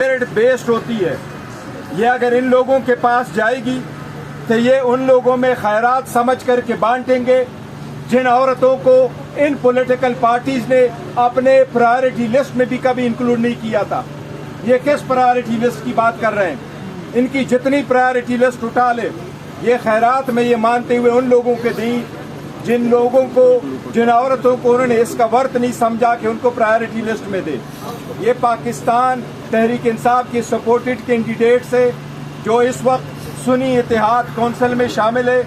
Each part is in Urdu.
میرٹ بیسڈ ہوتی ہے. یہ اگر ان لوگوں کے پاس جائے گی تو یہ ان لوگوں میں خیرات سمجھ کر کے بانٹیں گے جن عورتوں کو ان پولیٹیکل پارٹیز نے اپنے پرائرٹی لسٹ میں بھی کبھی انکلوڈ نہیں کیا تھا. یہ کس پرائرٹی لسٹ کی بات کر رہے ہیں؟ ان کی جتنی پرائرٹی لسٹ اٹھا لے یہ خیرات میں یہ مانتے ہوئے ان لوگوں کے دیں جن لوگوں کو جن عورتوں کو انہوں نے اس کا ورت نہیں سمجھا کہ ان کو پرائرٹی لسٹ میں دے. یہ پاکستان تحریک انصاف کی سپورٹڈ کینڈیڈیٹس ہے جو اس وقت سنی اتحاد کونسل میں شامل ہے.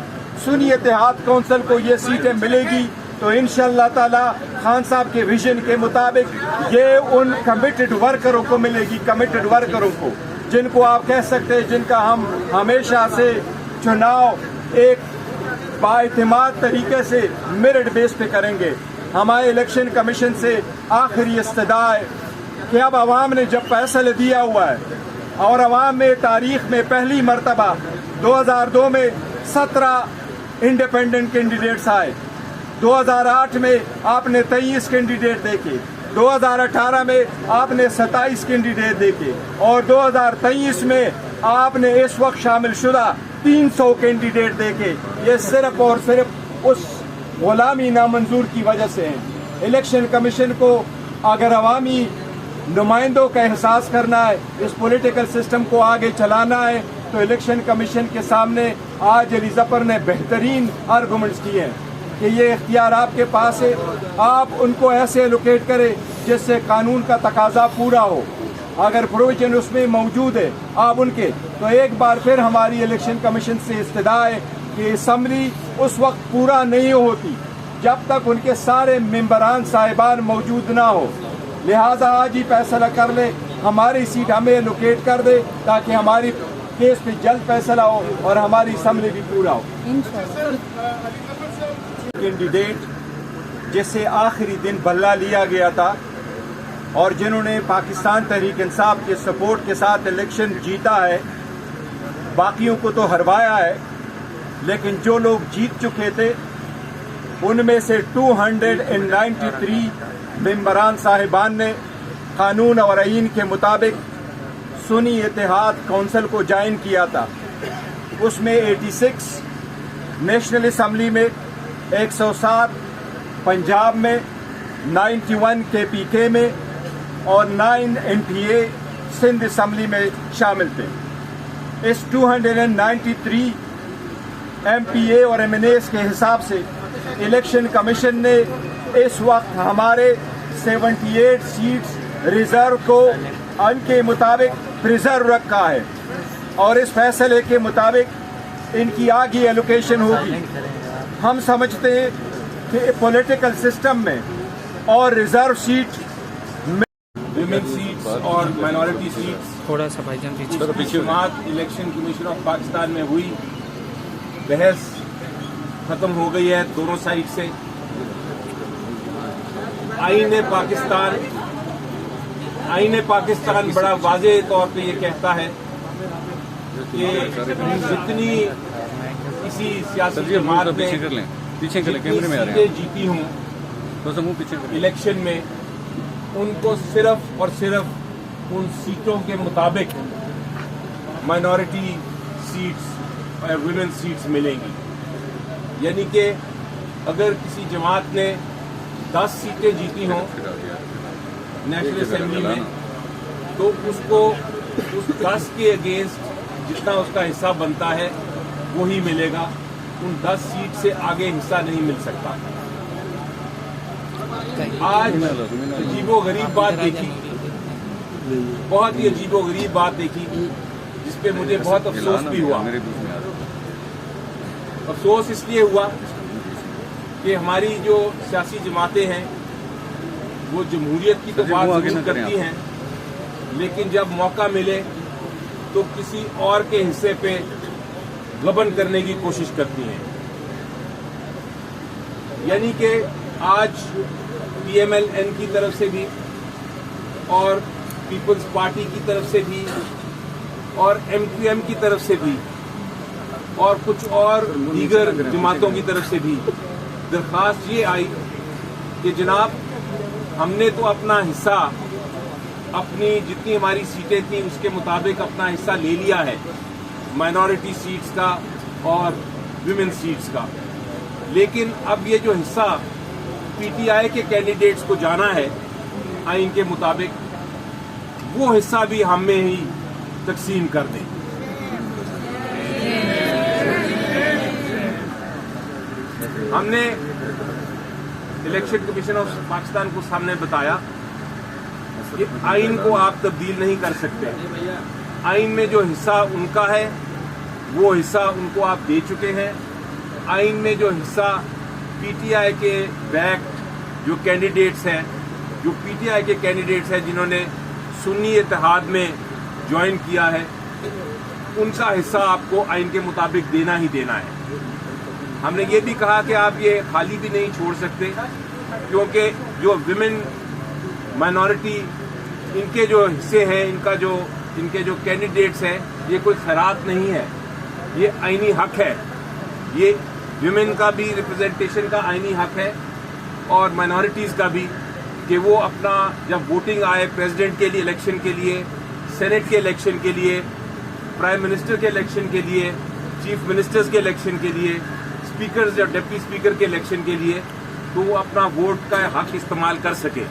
سنی اتحاد کونسل کو یہ سیٹیں ملے گی تو انشاءاللہ تعالی خان صاحب کے ویژن کے مطابق یہ ان کمیٹڈ ورکروں کو ملے گی, کمیٹڈ ورکروں کو جن کو آپ کہہ سکتے ہیں جن کا ہم ہمیشہ سے چناؤ ایک بااعتماد طریقے سے میرٹ بیس پہ کریں گے. ہمارے الیکشن کمیشن سے آخری استدعا ہے کہ اب عوام نے جب فیصلہ دیا ہوا ہے اور عوام میں تاریخ میں پہلی مرتبہ 2002 میں 17 انڈیپینڈنٹ کینڈیڈیٹس آئے, 2008 میں آپ نے 23 کینڈیڈیٹ دیکھے, 2018 میں آپ نے 27 کینڈیڈیٹ دیکھے اور 2023 میں آپ نے اس وقت شامل شدہ 300 کینڈیڈیٹ دیکھے. یہ صرف اور صرف اس غلامی نامنظور کی وجہ سے ہیں. الیکشن کمیشن کو اگر عوامی نمائندوں کا احساس کرنا ہے, اس پولیٹیکل سسٹم کو آگے چلانا ہے تو الیکشن کمیشن کے سامنے آج علی ظفر نے بہترین آرگومنٹس کیے ہیں کہ یہ اختیار آپ کے پاس ہے. آپ ان کو ایسے ایلوکیٹ کریں جس سے قانون کا تقاضا پورا ہو. اگر پروویژن اس میں موجود ہے آپ ان کے, تو ایک بار پھر ہماری الیکشن کمیشن سے استدعا ہے کہ اسمبلی اس وقت پورا نہیں ہوتی جب تک ان کے سارے ممبران صاحبان موجود نہ ہو. لہٰذا آج ہی فیصلہ کر لے, ہماری سیٹ ہمیں ایلوکیٹ کر دے تاکہ ہماری کیس پہ جلد فیصلہ ہو اور ہماری اسمبلی بھی پورا ہو. کینڈیڈیٹ جس سے آخری دن بلہ لیا گیا تھا اور جنہوں نے پاکستان تحریک انصاف کے سپورٹ کے ساتھ الیکشن جیتا ہے, باقیوں کو تو ہروایا ہے, لیکن جو لوگ جیت چکے تھے ان میں سے 293 ممبران صاحبان نے قانون اور آئین کے مطابق سنی اتحاد کونسل کو جوائن کیا تھا. اس میں 86 نیشنل اسمبلی میں, 107 پنجاب میں, 91 KPK میں اور 9 NPA سندھ اسمبلی میں شامل تھے. اس 293 MPA اور MNAs کے حساب سے الیکشن کمیشن نے اس وقت ہمارے 78 سیٹس ریزرو کو ان کے مطابق پریزرو رکھا ہے اور اس فیصلے کے مطابق ان کی آگے ایلوکیشن ہوگی. ہم سمجھتے ہیں کہ پولیٹیکل سسٹم میں اور ریزرو سیٹ ویمن سیٹس اور مائنورٹی سیٹس تھوڑا سا بھائی جان پیچھے الیکشن کمیشن آف پاکستان میں ہوئی, بحث ختم ہو گئی ہے دونوں سائڈ سے. آئین پاکستان بڑا واضح طور پہ یہ کہتا ہے کہ جتنی کسی سیاسی جماعت میں سیٹیں جیتی ہوں الیکشن میں, ان کو صرف اور صرف ان سیٹوں کے مطابق مائنورٹی سیٹس اور ویمن سیٹس ملیں گی. یعنی کہ اگر کسی جماعت نے 10 سیٹیں جیتی ہوں نیشنل اسمبلی میں تو اس کو اس 10 کے اگینسٹ جتنا اس کا حصہ بنتا ہے وہی ملے گا. ان 10 سیٹ سے آگے حصہ نہیں مل سکتا. آج عجیب و غریب بات دیکھی, بہت ہی عجیب و غریب بات دیکھی جس پہ مجھے بہت افسوس بھی ہوا. افسوس اس لیے ہوا کہ ہماری جو سیاسی جماعتیں ہیں وہ جمہوریت کی تو بات ضرور کرتی ہیں, لیکن جب موقع ملے تو کسی اور کے حصے پہ غبن کرنے کی کوشش کرتی ہیں. یعنی کہ آج PMLN کی طرف سے بھی اور پیپلز پارٹی کی طرف سے بھی اور MQM کی طرف سے بھی اور کچھ اور دیگر جماعتوں کی طرف سے بھی درخواست یہ آئی کہ جناب ہم نے تو اپنا حصہ اپنی جتنی ہماری سیٹیں تھیں اس کے مطابق اپنا حصہ لے لیا ہے، مائنورٹی سیٹس کا اور ویمن سیٹس کا، لیکن اب یہ جو حصہ پی ٹی آئی کے کینڈیڈیٹس کو جانا ہے آئین کے مطابق، وہ حصہ بھی ہم میں ہی تقسیم کر دیں۔ ہم نے الیکشن کمیشن آف پاکستان کو سامنے بتایا کہ آئین کو آپ تبدیل نہیں کر سکتے، آئین میں جو حصہ ان کا ہے وہ حصہ ان کو آپ دے چکے ہیں، آئین میں جو حصہ پی ٹی آئی کے بیک جو کینڈیڈیٹس ہیں، جو پی ٹی آئی کے کینڈیڈیٹس ہیں جنہوں نے سنی اتحاد میں جوائن کیا ہے، ان کا حصہ آپ کو آئین کے مطابق دینا ہی دینا ہے۔ ہم نے یہ بھی کہا کہ آپ یہ خالی بھی نہیں چھوڑ سکتے، کیونکہ جو ویمن مائنورٹی ان کے جو حصے ہیں، ان کے جو کینڈیڈیٹس ہیں، یہ کوئی خیرات نہیں ہے، یہ آئینی حق ہے، یہ ویمن کا بھی ریپرزنٹیشن کا آئینی حق ہے اور مائنورٹیز کا بھی، کہ وہ اپنا جب ووٹنگ آئے پریزیڈنٹ کے لیے الیکشن کے لیے، سینٹ کے الیکشن کے لیے، پرائم منسٹر کے الیکشن کے لیے، چیف منسٹرز کے الیکشن کے لیے، اسپیکرز اور ڈپٹی اسپیکر کے الیکشن کے لیے، تو وہ اپنا ووٹ کا حق استعمال کر سکے۔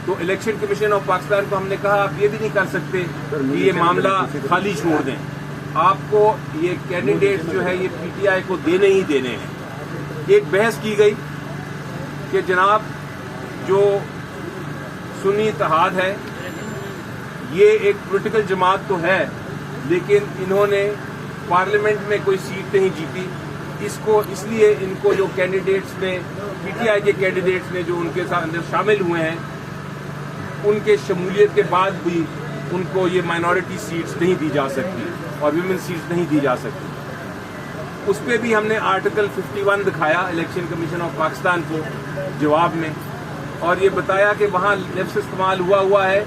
تو الیکشن کمیشن آف پاکستان کو ہم نے کہا آپ یہ بھی نہیں کر سکتے کہ یہ معاملہ خالی چھوڑ دیں، آپ کو یہ کینڈیڈیٹ جو ہے یہ پی ٹی آئی کو دینے ہی دینے ہیں۔ ایک بحث کی گئی کہ جناب جو سنی اتحاد ہے یہ ایک پولیٹیکل جماعت تو ہے، لیکن انہوں نے پارلیمنٹ میں کوئی سیٹ نہیں جیتی، اس لیے ان کو جو کینڈیڈیٹس نے پی ٹی آئی کے کینڈیڈیٹس نے جو ان کے ساتھ اندر شامل ہوئے ہیں، ان کے شمولیت کے بعد بھی ان کو یہ مائنورٹی سیٹس نہیں دی جا سکتی اور ویمن سیٹس نہیں دی جا سکتی۔ اس پہ بھی ہم نے آرٹیکل 51 دکھایا الیکشن کمیشن آف پاکستان کو جواب میں، اور یہ بتایا کہ وہاں لفظ استعمال ہوا ہے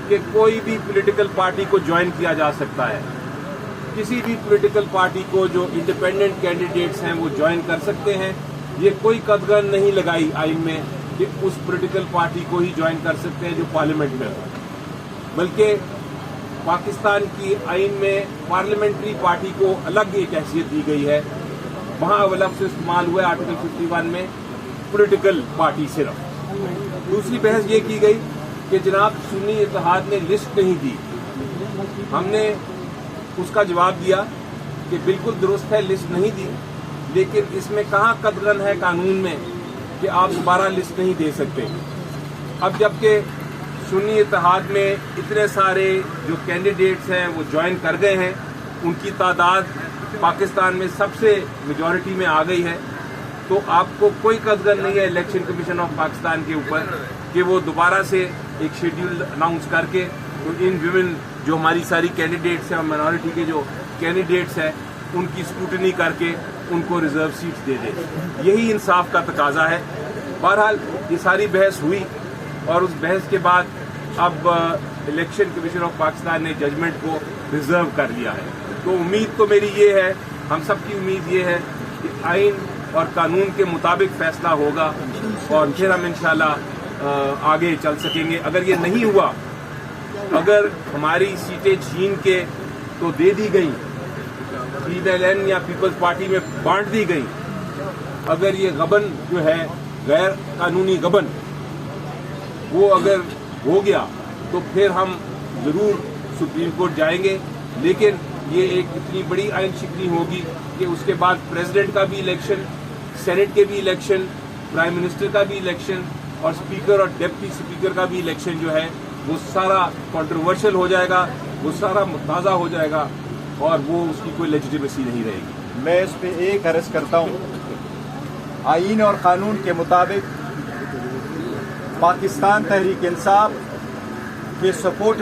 کہ کوئی بھی پولیٹیکل پارٹی کو جوائن کیا جا سکتا ہے، کسی بھی پولیٹیکل پارٹی کو جو انڈیپینڈنٹ کینڈیڈیٹس ہیں وہ جوائن کر سکتے ہیں۔ یہ کوئی قدغن نہیں لگائی آئین میں کہ اس پولیٹیکل پارٹی کو ہی جوائن کر سکتے ہیں جو پارلیمنٹ میں ہو، بلکہ پاکستان کی آئین میں پارلیمنٹری پارٹی کو الگ ایک حیثیت دی گئی ہے، وہاں وہ لفظ استعمال ہوا ہے آرٹیکل 51 میں پولیٹیکل پارٹی صرف۔ دوسری بحث یہ کی گئی کہ جناب سنی اتحاد نے لسٹ نہیں دی، ہم نے اس کا جواب دیا کہ بالکل درست ہے، لسٹ نہیں دی، لیکن اس میں کہاں قدغن ہے قانون میں کہ آپ دوبارہ لسٹ نہیں دے سکتے۔ اب جبکہ سنی اتحاد میں اتنے سارے جو کینڈیڈیٹس ہیں وہ جوائن کر گئے ہیں، ان کی تعداد پاکستان میں سب سے میجورٹی میں آ گئی ہے، تو آپ کو کوئی قدغن نہیں ہے الیکشن کمیشن آف پاکستان کے اوپر کہ وہ دوبارہ سے ایک شیڈیول اناؤنس کر کے ان ویمن جو ہماری ساری کینڈیڈیٹس ہیں اور مائنورٹی کے جو کینڈیڈیٹس ہیں ان کی اسکروٹنی کر کے ان کو ریزرو سیٹس دے دے۔ یہی انصاف کا تقاضا ہے۔ بہرحال یہ ساری بحث ہوئی اور اس بحث کے بعد اب الیکشن کمیشن آف پاکستان نے ججمنٹ کو ریزرو کر لیا ہے۔ تو امید تو میری یہ ہے، ہم سب کی امید یہ ہے کہ آئین اور قانون کے مطابق فیصلہ ہوگا اور پھر ہم انشاءاللہ آگے چل سکیں گے۔ اگر یہ نہیں ہوا، اگر ہماری سیٹیں چھین کے تو دے دی گئی، پی ایل این یا پیپلز پارٹی میں بانٹ دی گئی، اگر یہ غبن جو ہے غیر قانونی غبن وہ اگر ہو گیا تو پھر ہم ضرور سپریم کورٹ جائیں گے، لیکن یہ ایک اتنی بڑی آئین شکنی ہوگی کہ اس کے بعد پریزیڈنٹ کا بھی الیکشن، سینٹ کے بھی الیکشن، پرائم منسٹر کا بھی الیکشن اور اسپیکر اور ڈپٹی اسپیکر کا بھی الیکشن جو ہے وہ سارا کنٹروورشل ہو جائے گا، وہ سارا متنازع ہو جائے گا اور وہ اس کی کوئی لیجیٹیمیسی نہیں رہے گی۔ میں اس پہ ایک عرض کرتا ہوں، آئین اور قانون کے مطابق پاکستان تحریک انصاف کے سپورٹڈ